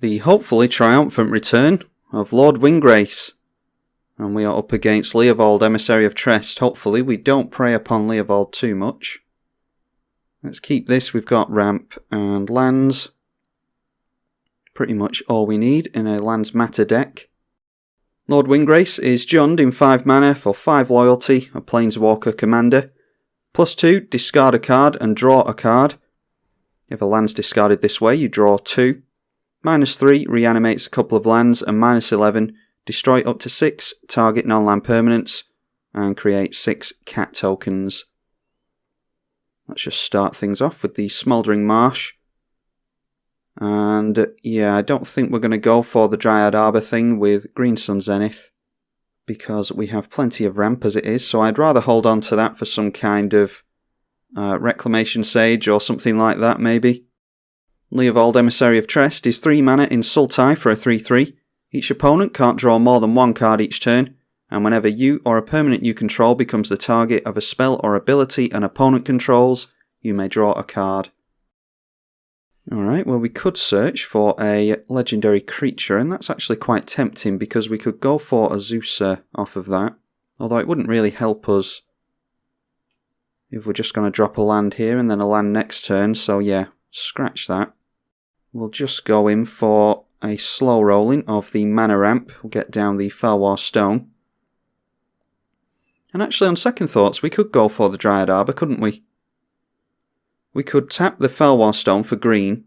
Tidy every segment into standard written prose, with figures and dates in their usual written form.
the hopefully triumphant return of Lord Windgrace. And we are up against Leovold, Emissary of Trest. Hopefully we don't prey upon Leovold too much. Let's keep this. We've got ramp and lands. Pretty much all we need in a lands matter deck. Lord Windgrace is Jund in 5 mana for 5 loyalty, a Planeswalker commander. +2, discard a card and draw a card. If a land's discarded this way, you draw 2. -3, reanimates a couple of lands, and -11, destroy up to 6 target non-land permanents, and create 6 cat tokens. Let's just start things off with the Smouldering Marsh. And yeah, I don't think we're going to go for the Dryad Arbor thing with Green Sun Zenith, because we have plenty of ramp as it is, so I'd rather hold on to that for some kind of Reclamation Sage or something like that maybe. Leovold, Emissary of Trest is 3 mana in Sultai for a 3/3. Each opponent can't draw more than 1 card each turn, and whenever you or a permanent you control becomes the target of a spell or ability an opponent controls, you may draw a card. Alright, well we could search for a legendary creature, and that's actually quite tempting because we could go for a Ozar off of that, although it wouldn't really help us if we're just going to drop a land here and then a land next turn, so yeah, scratch that. We'll just go in for a slow rolling of the mana ramp. We'll get down the Felwar Stone. And actually on second thoughts we could go for the Dryad Arbor, couldn't we? We could tap the Felwar Stone for green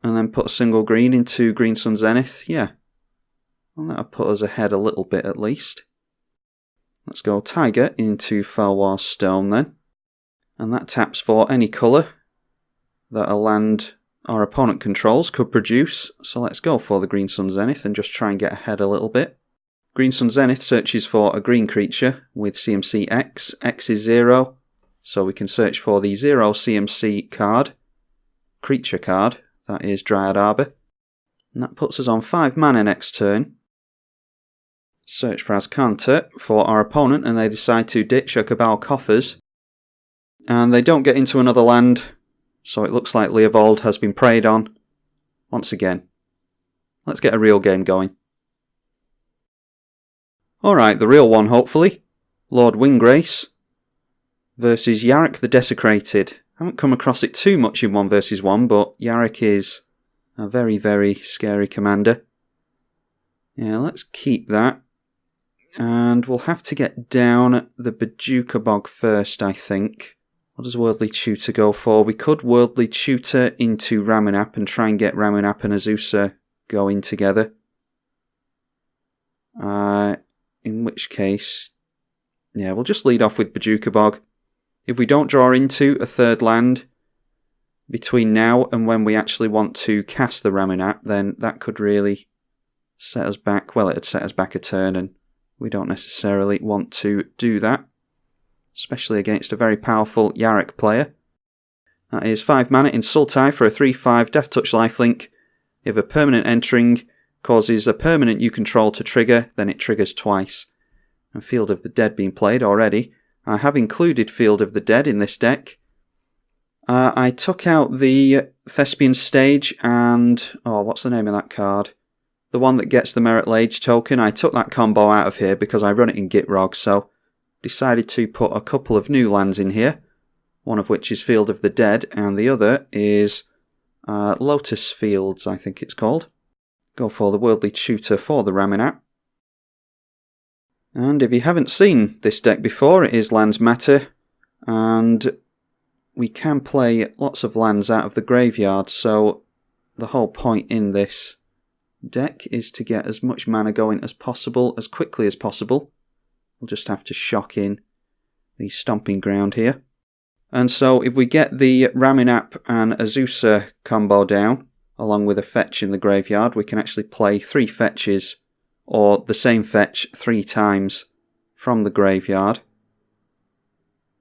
and then put a single green into Green Sun Zenith. Yeah, well, that'll put us ahead a little bit at least. Let's go Tiger into Felwar Stone then. And that taps for any colour that a land our opponent controls could produce. So let's go for the Green Sun Zenith and just try and get ahead a little bit. Green Sun Zenith searches for a green creature with CMC X. X is 0. So we can search for the 0 CMC card, creature card, that is Dryad Arbor. And that puts us on 5 mana next turn. Search for Azcanta for our opponent, and they decide to ditch a Cabal Coffers. And they don't get into another land, so it looks like Leovold has been preyed on once again. Let's get a real game going. Alright, the real one hopefully. Lord Windgrace versus Yarok the Desecrated. I haven't come across it too much in 1 versus 1, but Yarok is a very, very scary commander. Yeah, let's keep that. And we'll have to get down the Bojuka Bog first, I think. What does Worldly Tutor go for? We could Worldly Tutor into Ramunap and try and get Ramunap and Ozar going together. In which case, yeah, we'll just lead off with Bojuka Bog. If we don't draw into a third land between now and when we actually want to cast the Ramunap, then that could really set us back. Well, it'd set us back a turn, and we don't necessarily want to do that, especially against a very powerful Yarok player. That is 5 mana in Sultai for a 3/5 Death Touch lifelink. If a permanent entering causes a permanent you control to trigger, then it triggers twice. And Field of the Dead being played already. I have included Field of the Dead in this deck. I took out the Thespian Stage and... oh, what's the name of that card? The one that gets the Merit Lage token. I took that combo out of here because I run it in Gitrog, so decided to put a couple of new lands in here. One of which is Field of the Dead, and the other is Lotus Fields, I think it's called. Go for the Worldly Tutor for the Ramunap. And if you haven't seen this deck before, it is Lands Matter, and we can play lots of lands out of the graveyard, so the whole point in this deck is to get as much mana going as possible, as quickly as possible. We'll just have to shock in the Stomping Ground here. And so if we get the Ramunap and Ozar combo down, along with a fetch in the graveyard, we can actually play 3 fetches, or the same fetch 3 times from the graveyard.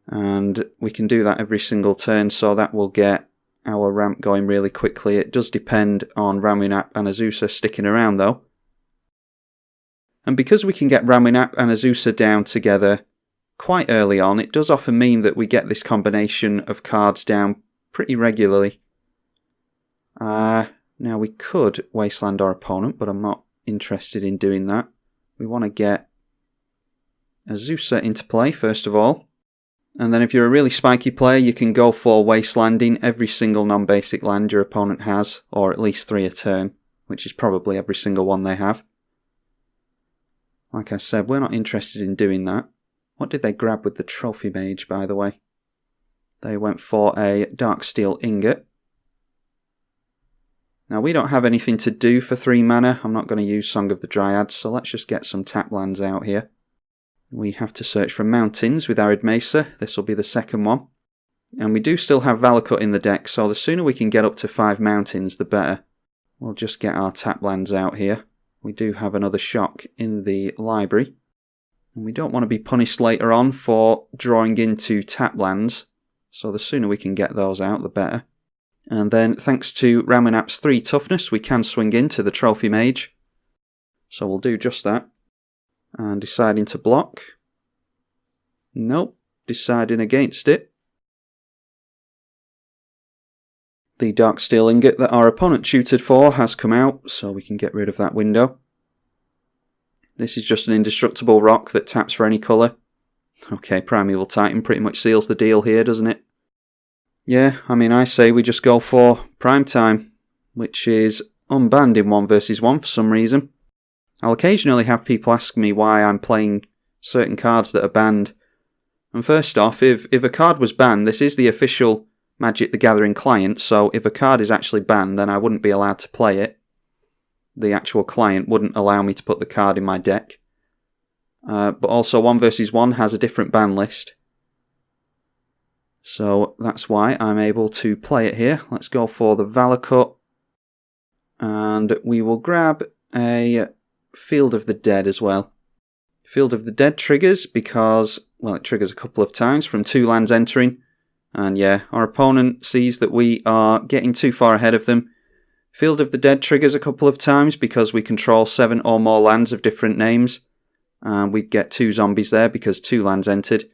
And we can do that every single turn, so that will get our ramp going really quickly. It does depend on Ramunap and Ozar sticking around though. And because we can get Ramunap and Ozar down together quite early on, it does often mean that we get this combination of cards down pretty regularly. Now we could wasteland our opponent, but I'm not interested in doing that. We want to get a Zusa into play first of all. And then if you're a really spiky player, you can go for wastelanding every single non-basic land your opponent has, or at least 3 a turn, which is probably every single one they have. Like I said, we're not interested in doing that. What did they grab with the Trophy Mage, by the way? They went for a Dark Steel Ingot. Now we don't have anything to do for 3 mana. I'm not going to use Song of the Dryads, so let's just get some tap lands out here. We have to search for mountains with Arid Mesa. This will be the second one. And we do still have Valakut in the deck, so the sooner we can get up to 5 mountains, the better. We'll just get our tap lands out here. We do have another Shock in the library. And we don't want to be punished later on for drawing into tap lands, so the sooner we can get those out, the better. And then, thanks to Ramunap's 3 toughness, we can swing into the Trophy Mage. So we'll do just that. And deciding to block. Nope, deciding against it. The Dark Steel Ingot that our opponent tutored for has come out, so we can get rid of that window. This is just an indestructible rock that taps for any colour. Okay, Primeval Titan pretty much seals the deal here, doesn't it? Yeah, I mean, I say we just go for Prime Time, which is unbanned in 1 versus 1 for some reason. I'll occasionally have people ask me why I'm playing certain cards that are banned. And first off, if a card was banned, this is the official Magic the Gathering client, so if a card is actually banned, then I wouldn't be allowed to play it. The actual client wouldn't allow me to put the card in my deck. But also 1 versus 1 has a different ban list. So that's why I'm able to play it here. Let's go for the Valakut. And we will grab a Field of the Dead as well. Field of the Dead triggers because, well, it triggers a couple of times from 2 lands entering. And yeah, our opponent sees that we are getting too far ahead of them. Field of the Dead triggers a couple of times because we control 7 or more lands of different names. And we'd get 2 zombies there because 2 lands entered.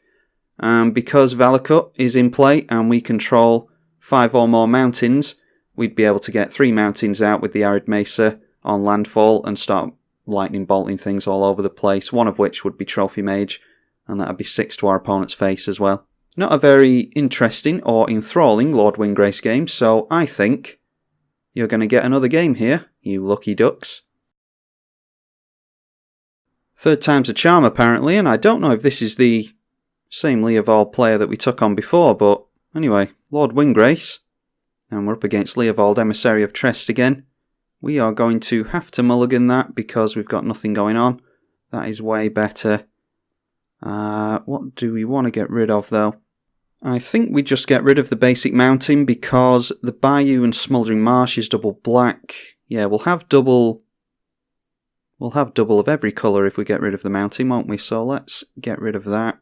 And because Valakut is in play and we control 5 or more mountains, we'd be able to get 3 mountains out with the Arid Mesa on landfall and start lightning bolting things all over the place, one of which would be Trophy Mage, and that would be 6 to our opponent's face as well. Not a very interesting or enthralling Lord Windgrace game, so I think you're going to get another game here, you lucky ducks. 3rd time's a charm apparently, and I don't know if this is the same Leovold player that we took on before, but anyway, Lord Windgrace, and we're up against Leovold, Emissary of Trest again. We are going to have to mulligan that because we've got nothing going on. That is way better. What do we want to get rid of though? I think we just get rid of the basic mountain because the Bayou and Smouldering Marsh is double black. Yeah, we'll have double of every colour if we get rid of the mountain, won't we? So let's get rid of that.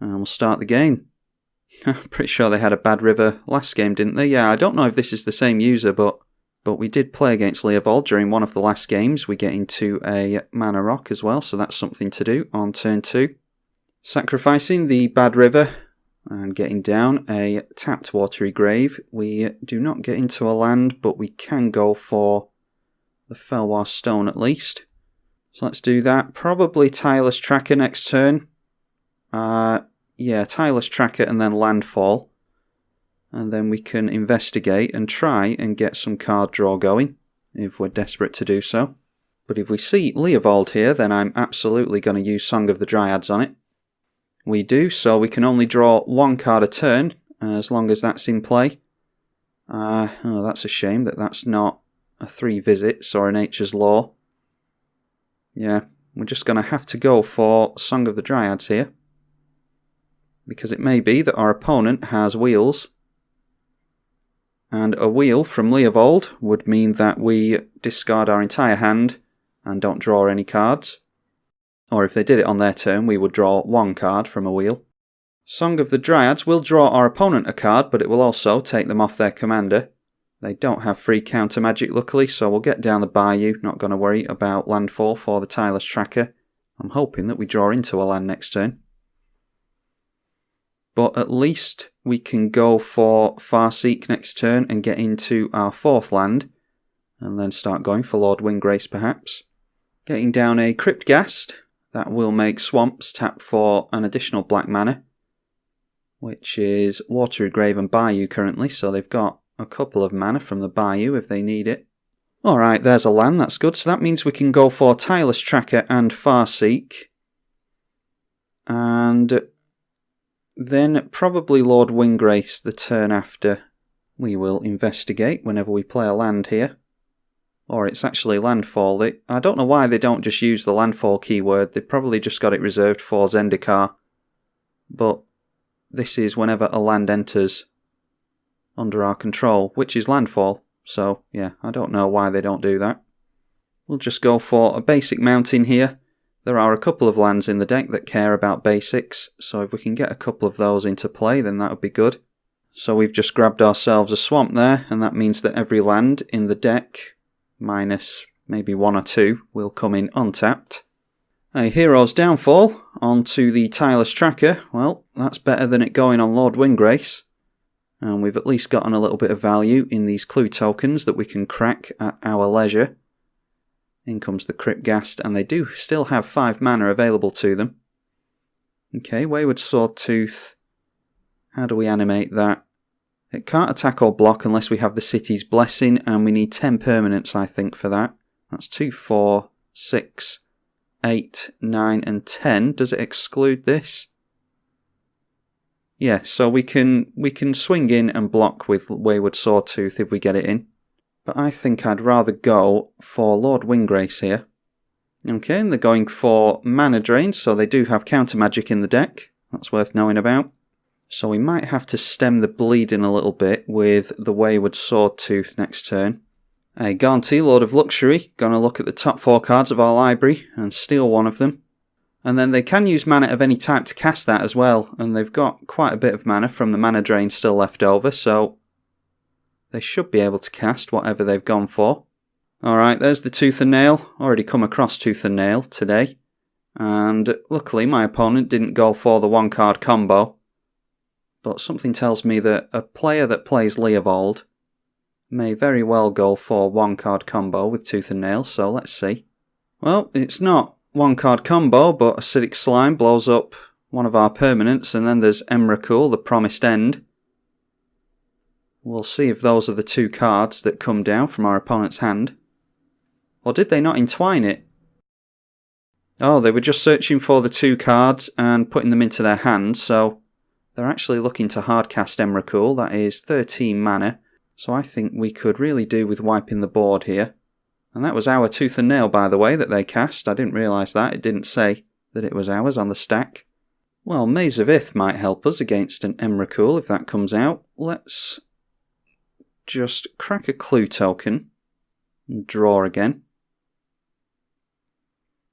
And we'll start the game. I'm pretty sure they had a bad river last game, didn't they? Yeah, I don't know if this is the same user, but we did play against Leovold during one of the last games. We get into a mana rock as well, so that's something to do on turn 2. Sacrificing the bad river and getting down a tapped watery grave. We do not get into a land, but we can go for the Felwar Stone at least. So let's do that. Probably Tireless Tracker next turn. Yeah, Tireless Tracker and then Landfall. And then we can investigate and try and get some card draw going, if we're desperate to do so. But if we see Leovold here, then I'm absolutely going to use Song of the Dryads on it. We do, so we can only draw 1 card a turn, as long as that's in play. Oh, that's a shame that that's not a 3 visits or a Nature's Law. Yeah, we're just going to have to go for Song of the Dryads here. Because it may be that our opponent has wheels. And a wheel from Leovold would mean that we discard our entire hand and don't draw any cards. Or if they did it on their turn, we would draw 1 card from a wheel. Song of the Dryads will draw our opponent a card, but it will also take them off their commander. They don't have free counter magic, luckily, so we'll get down the Bayou. Not going to worry about landfall for the Tireless Tracker. I'm hoping that we draw into a land next turn. But at least we can go for Farseek next turn and get into our 4th land, and then start going for Lord Windgrace perhaps. Getting down a Cryptghast, that will make Swamps tap for an additional black mana, which is Watery Grave and Bayou currently, so they've got a couple of mana from the Bayou if they need it. Alright, there's a land, that's good, so that means we can go for Tireless Tracker and Farseek. And then probably Lord Windgrace the turn after. We will investigate whenever we play a land here. Or it's actually landfall. I don't know why they don't just use the landfall keyword. They probably just got it reserved for Zendikar. But this is whenever a land enters under our control, which is landfall. So, yeah, I don't know why they don't do that. We'll just go for a basic mountain here. There are a couple of lands in the deck that care about basics, so if we can get a couple of those into play, then that would be good. So we've just grabbed ourselves a swamp there, and that means that every land in the deck, minus maybe 1 or 2, will come in untapped. A Hero's Downfall onto the Tireless Tracker. Well, that's better than it going on Lord Windgrace. And we've at least gotten a little bit of value in these clue tokens that we can crack at our leisure. In comes the Cryptghast, and they do still have 5 mana available to them. Okay, Wayward Sawtooth. How do we animate that? It can't attack or block unless we have the City's Blessing, and we need 10 permanents, I think, for that. That's 2, 4, 6, 8, 9, and 10. Does it exclude this? Yeah, so we can swing in and block with Wayward Sawtooth if we get it in. But I think I'd rather go for Lord Windgrace here. Okay, and they're going for mana drain, so they do have counter magic in the deck. That's worth knowing about. So we might have to stem the bleeding a little bit with the Wayward Sawtooth next turn. A Gaunty, Lord of Luxury, gonna look at the top 4 cards of our library and steal one of them. And then they can use mana of any type to cast that as well, and they've got quite a bit of mana from the mana drain still left over, so they should be able to cast whatever they've gone for. Alright, there's the Tooth and Nail. Already come across Tooth and Nail today. And luckily my opponent didn't go for the 1-card combo. But something tells me that a player that plays Leovold may very well go for 1-card combo with Tooth and Nail, so let's see. Well, it's not 1-card combo, but Acidic Slime blows up one of our permanents, and then there's Emrakul, the Promised End. We'll see if those are the 2 cards that come down from our opponent's hand. Or did they not entwine it? Oh, they were just searching for the 2 cards and putting them into their hand, so they're actually looking to hardcast Emrakul. That is 13 mana, so I think we could really do with wiping the board here. And that was our Tooth and Nail, by the way, that they cast. I didn't realise that. It didn't say that it was ours on the stack. Well, Maze of Ith might help us against an Emrakul if that comes out. Let's just crack a clue token and draw again.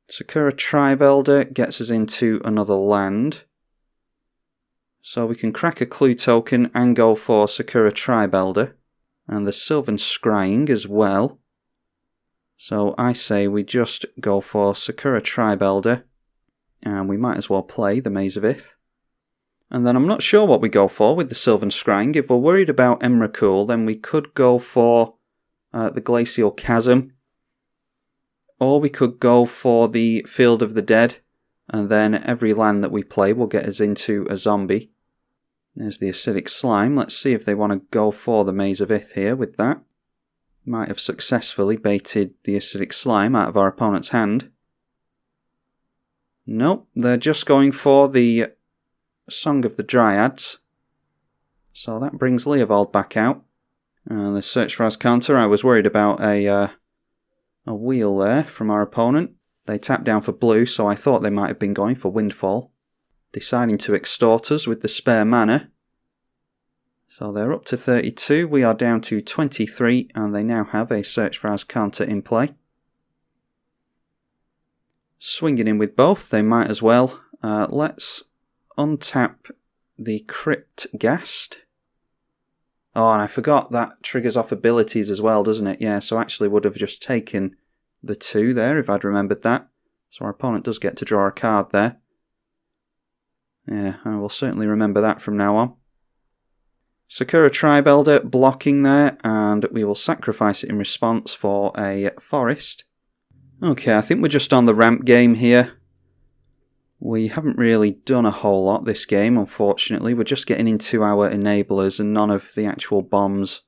Sakura Tribe Elder gets us into another land. So we can crack a clue token and go for Sakura Tribe Elder. And the Sylvan Scrying as well. So I say we just go for Sakura Tribe Elder, and we might as well play the Maze of Ith. And then I'm not sure what we go for with the Sylvan Scrying. If we're worried about Emrakul, then we could go for the Glacial Chasm, or we could go for the Field of the Dead, and then every land that we play will get us into a zombie. There's the Acidic Slime. Let's see if they want to go for the Maze of Ith here with that. Might have successfully baited the Acidic Slime out of our opponent's hand. Nope, they're just going for the Song of the Dryads. So that brings Leovold back out. And the Search for Azcanta, I was worried about a wheel there from our opponent. They tapped down for blue, so I thought they might have been going for Windfall. Deciding to extort us with the spare mana. So they're up to 32, we are down to 23, and they now have a Search for Azcanta in play. Swinging in with both, they might as well. Let's untap the Cryptghast. Oh, and I forgot that triggers off abilities as well, doesn't it? Yeah, so actually would have just taken the 2 there if I'd remembered that. So our opponent does get to draw a card there. Yeah, I will certainly remember that from now on. Sakura Tribe Elder blocking there, and we will sacrifice it in response for a forest. Okay, I think we're just on the ramp game here. We haven't really done a whole lot this game, unfortunately. We're just getting into our enablers and none of the actual bombs.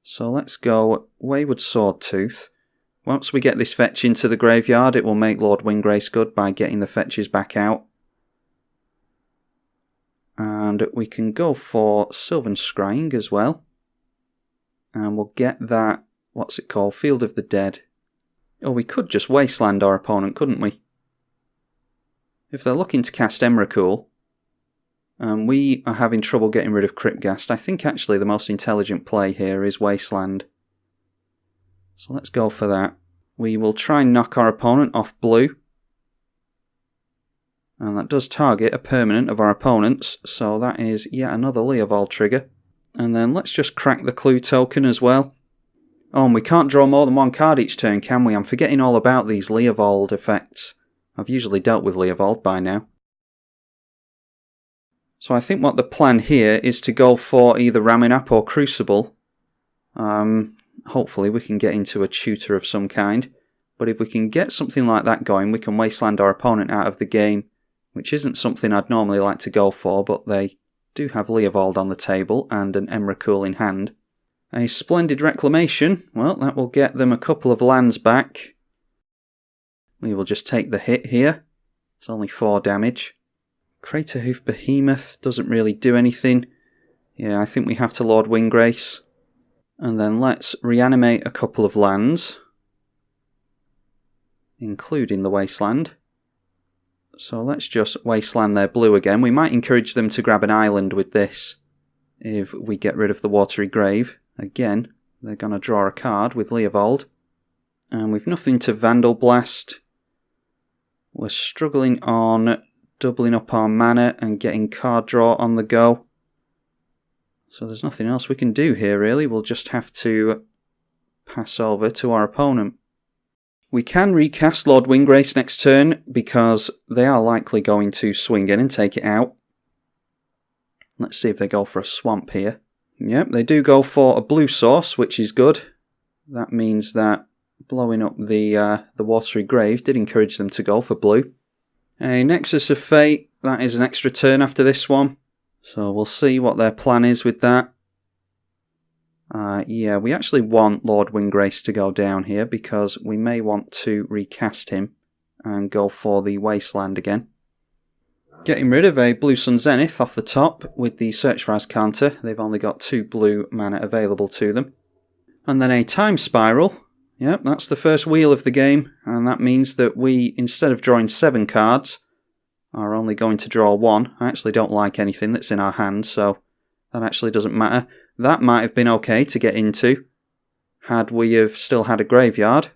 So let's go Wayward Swordtooth. Once we get this fetch into the graveyard, it will make Lord Windgrace good by getting the fetches back out. And we can go for Sylvan Scrying as well. And we'll get that, what's it called, Field of the Dead. Or we could just Wasteland our opponent, couldn't we? If they're looking to cast Emrakul, and we are having trouble getting rid of Cryptghast, I think actually the most intelligent play here is Wasteland. So let's go for that. We will try and knock our opponent off blue. And that does target a permanent of our opponent's, so that is yet another Leovold trigger. And then let's just crack the clue token as well. Oh, and we can't draw more than one card each turn, can we? I'm forgetting all about these Leovold effects. I've usually dealt with Leovold by now. So I think what the plan here is to go for either Raminap or Crucible. Hopefully we can get into a tutor of some kind. But if we can get something like that going, we can Wasteland our opponent out of the game. Which isn't something I'd normally like to go for, but they do have Leovold on the table and an Emrakul in hand. A Splendid Reclamation, well, that will get them a couple of lands back. We will just take the hit here. It's only 4 damage. Craterhoof Behemoth doesn't really do anything. Yeah, I think we have to Lord Windgrace. And then let's reanimate a couple of lands, including the Wasteland. So let's just Wasteland their blue again. We might encourage them to grab an island with this if we get rid of the Watery Grave. Again, they're going to draw a card with Leovold. And we've nothing to Vandal Blast. We're struggling on doubling up our mana and getting card draw on the go. So there's nothing else we can do here really. We'll just have to pass over to our opponent. We can recast Lord Windgrace next turn because they are likely going to swing in and take it out. Let's see if they go for a swamp here. Yep, they do go for a blue source, which is good. That means that blowing up the Watery Grave did encourage them to go for blue. A Nexus of Fate, that is an extra turn after this one. So we'll see what their plan is with that. Yeah, we actually want Lord Windgrace to go down here because we may want to recast him and go for the Wasteland again. Getting rid of a Blue Sun Zenith off the top with the Search for counter. They've only got 2 blue mana available to them. And then a Time Spiral. Yep, that's the first wheel of the game, and that means that we, instead of drawing 7 cards, are only going to draw 1. I actually don't like anything that's in our hand, so that actually doesn't matter. That might have been okay to get into had we have still had a graveyard,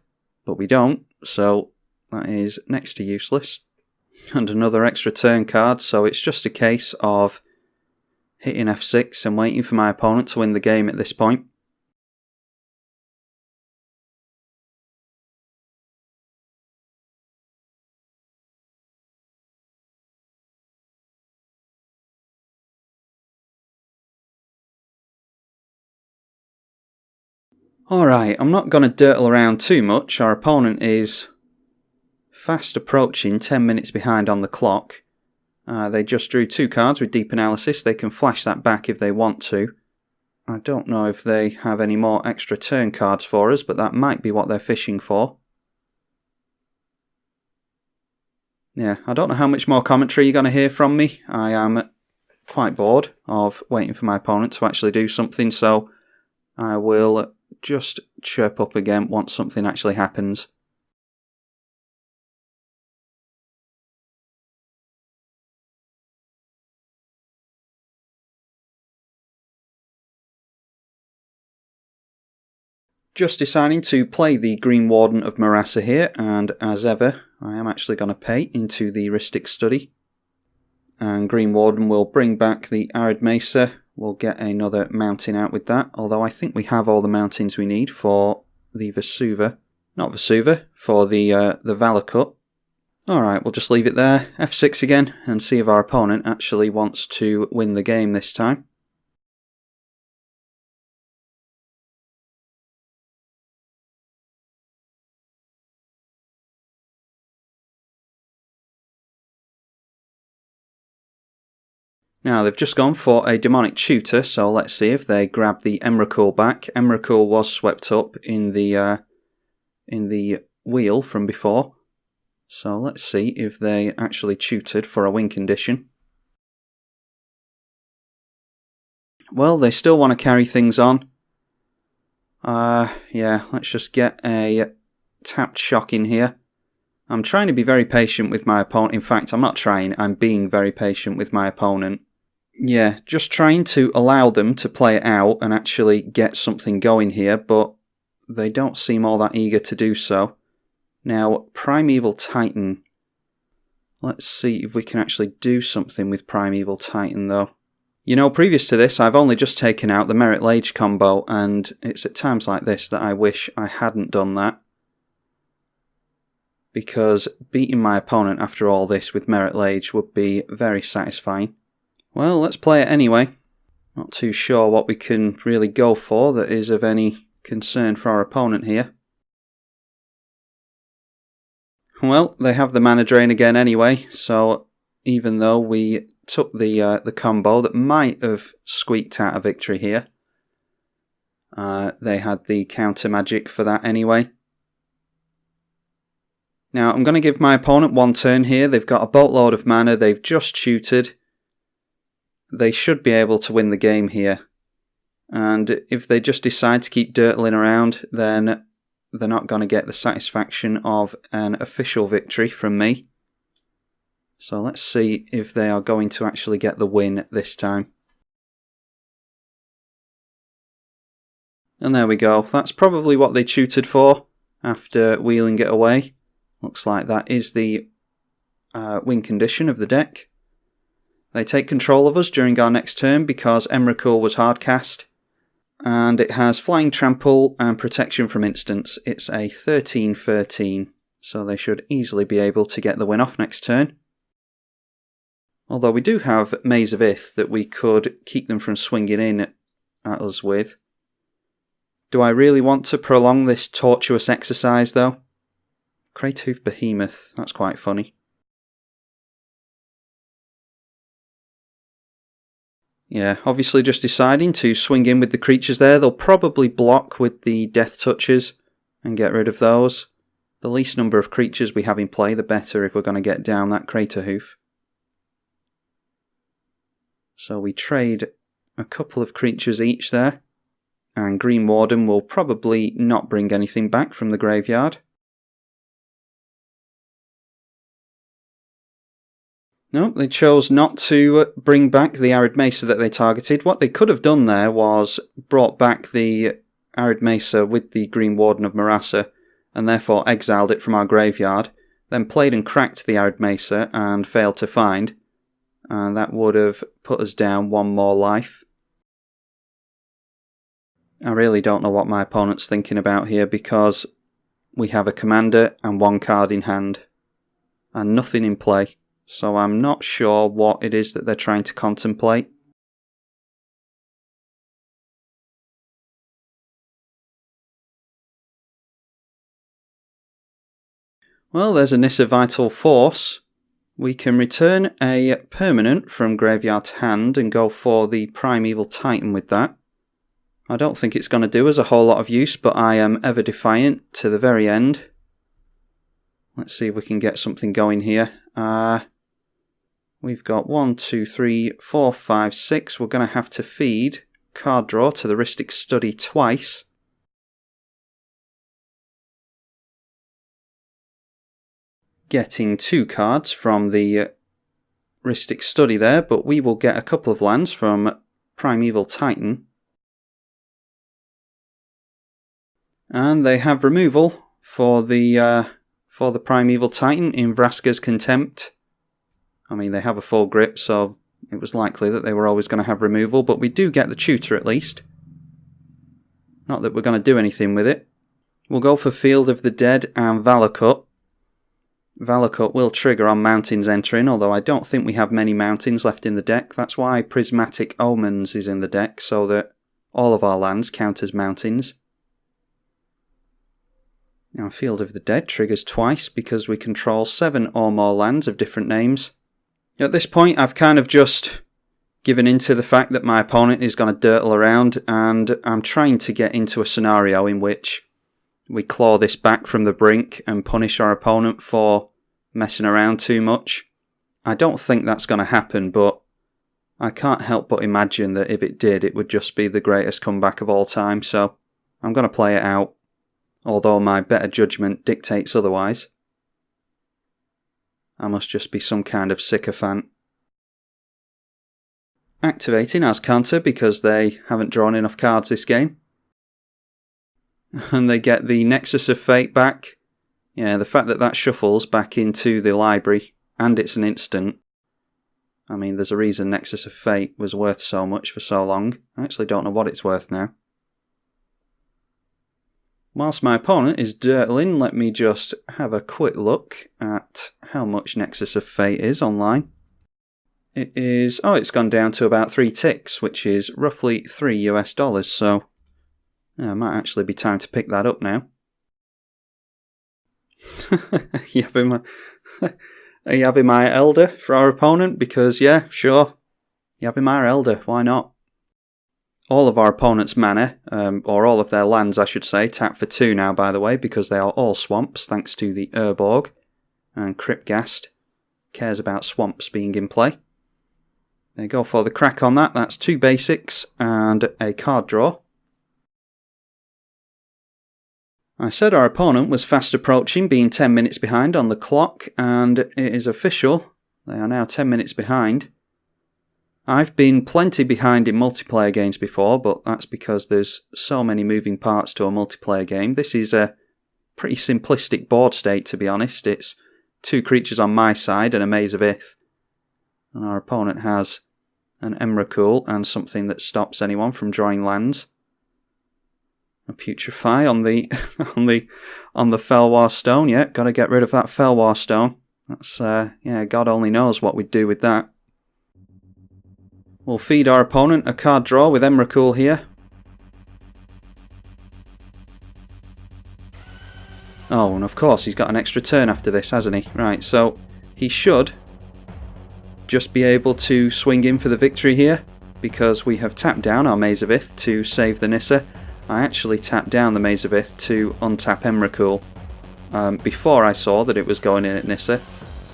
but we don't, so that is next to useless. And another extra turn card, so it's just a case of hitting F6 and waiting for my opponent to win the game at this point. Alright, I'm not going to dirtle around too much. Our opponent is fast approaching 10 minutes behind on the clock. They just drew 2 cards with Deep Analysis. They can flash that back if they want to. I don't know if they have any more extra turn cards for us, but that might be what they're fishing for. Yeah, I don't know how much more commentary you're going to hear from me. I am quite bored of waiting for my opponent to actually do something, so I will just chirp up again once something actually happens. Just deciding to play the Green Warden of Marassa here, and as ever, I am actually going to pay into the Rhystic Study. And Green Warden will bring back the Arid Mesa. We'll get another mountain out with that, although I think we have all the mountains we need for the Vesuva. Not Vesuva, for the Valakut. Alright, we'll just leave it there. F6 again, and see if our opponent actually wants to win the game this time. Now they've just gone for a demonic tutor, so let's see if they grab the Emrakul back. Emrakul was swept up in the wheel from before, so let's see if they actually tutored for a win condition. Well, they still want to carry things on. Yeah, let's just get a tapped shock in here. I'm trying to be very patient with my opponent. In fact, I'm not trying, I'm being very patient with my opponent. Yeah, just trying to allow them to play it out and actually get something going here, but they don't seem all that eager to do so. Now, Primeval Titan. Let's see if we can actually do something with Primeval Titan, though. You know, previous to this, I've only just taken out the Merit Lage combo, and it's at times like this that I wish I hadn't done that. Because beating my opponent after all this with Merit Lage would be very satisfying. Well, let's play it anyway. Not too sure what we can really go for that is of any concern for our opponent here. Well, they have the mana drain again anyway, so even though we took the combo that might have squeaked out a victory here, they had the counter magic for that anyway. Now, I'm going to give my opponent one turn here. They've got a boatload of mana, they've just tutored. They should be able to win the game here. And if they just decide to keep dirtling around, then they're not going to get the satisfaction of an official victory from me. So let's see if they are going to actually get the win this time. And there we go. That's probably what they tutored for after wheeling it away. Looks like that is the win condition of the deck. They take control of us during our next turn because Emrakul was hardcast. And it has Flying Trample and Protection from Instants. It's a 13/13, so they should easily be able to get the win off next turn. Although we do have Maze of Ith that we could keep them from swinging in at us with. Do I really want to prolong this tortuous exercise though? Craterhoof Behemoth, that's quite funny. Yeah, obviously just deciding to swing in with the creatures there. They'll probably block with the Death Touches and get rid of those. The least number of creatures we have in play, the better if we're going to get down that Craterhoof. So we trade a couple of creatures each there. And Green Warden will probably not bring anything back from the graveyard. No, they chose not to bring back the Arid Mesa that they targeted. What they could have done there was brought back the Arid Mesa with the Green Warden of Marasa, and therefore exiled it from our graveyard, then played and cracked the Arid Mesa and failed to find, and that would have put us down one more life. I really don't know what my opponent's thinking about here, because we have a commander and one card in hand, and nothing in play. So I'm not sure what it is that they're trying to contemplate. Well, there's a Nissa Vital Force. We can return a permanent from graveyard to hand and go for the Primeval Titan with that. I don't think it's going to do us a whole lot of use, but I am ever defiant to the very end. Let's see if we can get something going here. We've got 1, 2, 3, 4, 5, 6. We're going to have to feed card draw to the Rhystic Study twice. Getting 2 cards from the Rhystic Study there, but we will get a couple of lands from Primeval Titan. And they have removal for the Primeval Titan in Vraska's Contempt. I mean, they have a full grip, so it was likely that they were always going to have removal, but we do get the tutor at least. Not that we're going to do anything with it. We'll go for Field of the Dead and Valakut. Valakut will trigger on mountains entering, although I don't think we have many mountains left in the deck. That's why Prismatic Omens is in the deck, so that all of our lands count as mountains. Now, Field of the Dead triggers twice because we control 7 or more lands of different names. At this point, I've kind of just given into the fact that my opponent is going to dirtle around, and I'm trying to get into a scenario in which we claw this back from the brink and punish our opponent for messing around too much. I don't think that's going to happen, but I can't help but imagine that if it did, it would just be the greatest comeback of all time, so I'm going to play it out, although my better judgment dictates otherwise. I must just be some kind of sycophant. Activating as counter because they haven't drawn enough cards this game. And they get the Nexus of Fate back. Yeah, the fact that that shuffles back into the library, and it's an instant. I mean, there's a reason Nexus of Fate was worth so much for so long. I actually don't know what it's worth now. Whilst my opponent is dirtling, let me just have a quick look at how much Nexus of Fate is online. It is, it's gone down to about 3 ticks, which is roughly $3 US, so it might actually be time to pick that up now. Are you having my Elder for our opponent? Because, yeah, sure. You having my Elder, why not? All of our opponent's mana, or all of their lands, I should say, tap for 2 now, by the way, because they are all swamps, thanks to the Urborg. And Cryptghast cares about swamps being in play. They go for the crack on that. That's 2 basics and a card draw. I said our opponent was fast approaching, being 10 minutes behind on the clock, and it is official. They are now 10 minutes behind. I've been plenty behind in multiplayer games before, but that's because there's so many moving parts to a multiplayer game. This is a pretty simplistic board state, to be honest. It's 2 creatures on my side and a Maze of Ith. And our opponent has an Emrakul and something that stops anyone from drawing lands. A Putrefy on the Felwar Stone. Yeah, got to get rid of that Felwar Stone. That's God only knows what we'd do with that. We'll feed our opponent a card draw with Emrakul here. Oh, and of course he's got an extra turn after this, hasn't he? Right, so he should just be able to swing in for the victory here, because we have tapped down our Maze of Ith to save the Nissa. I actually tapped down the Maze of Ith to untap Emrakul before I saw that it was going in at Nissa.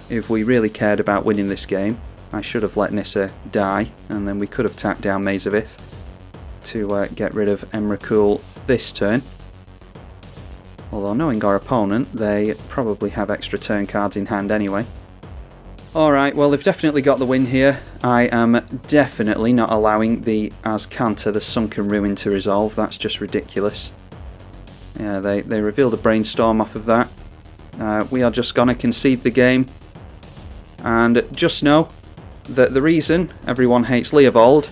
If we really cared about winning this game, I should have let Nissa die, and then we could have tapped down Maze of Ith to get rid of Emrakul this turn. Although knowing our opponent, they probably have extra turn cards in hand anyway. Alright, well they've definitely got the win here. I am definitely not allowing the Azcanta, the Sunken Ruin, to resolve. That's just ridiculous. Yeah, they revealed a Brainstorm off of that. We are just going to concede the game. And just know that the reason everyone hates Leovold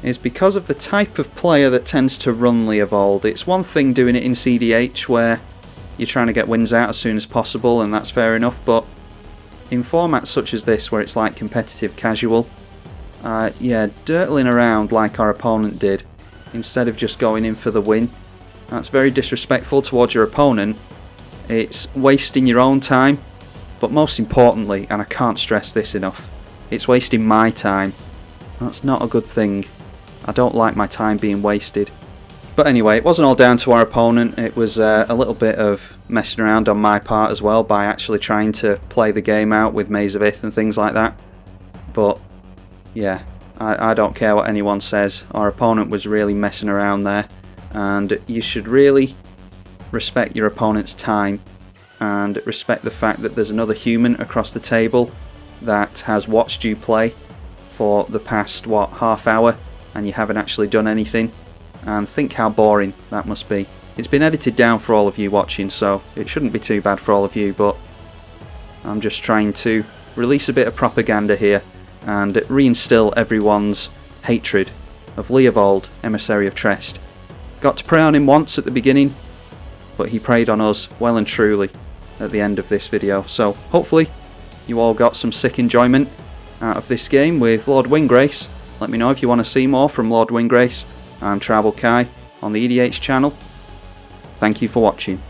is because of the type of player that tends to run Leovold. It's one thing doing it in EDH where you're trying to get wins out as soon as possible, and that's fair enough, but in formats such as this where it's like competitive casual, dirtling around like our opponent did instead of just going in for the win, that's very disrespectful towards your opponent. It's wasting your own time, but most importantly, and I can't stress this enough, it's wasting my time. That's not a good thing. I don't like my time being wasted. But anyway, it wasn't all down to our opponent. It was a little bit of messing around on my part as well by actually trying to play the game out with Maze of Ith and things like that. But yeah, I don't care what anyone says. Our opponent was really messing around there, and you should really respect your opponent's time and respect the fact that there's another human across the table that has watched you play for the past, half hour, and you haven't actually done anything. And think how boring that must be. It's been edited down for all of you watching, so it shouldn't be too bad for all of you, but I'm just trying to release a bit of propaganda here and reinstill everyone's hatred of Leovold, Emissary of Trest. Got to prey on him once at the beginning, but he preyed on us well and truly at the end of this video. So hopefully you all got some sick enjoyment out of this game with Lord Windgrace. Let me know if you want to see more from Lord Windgrace. I'm tribalkai on the EDH channel. Thank you for watching.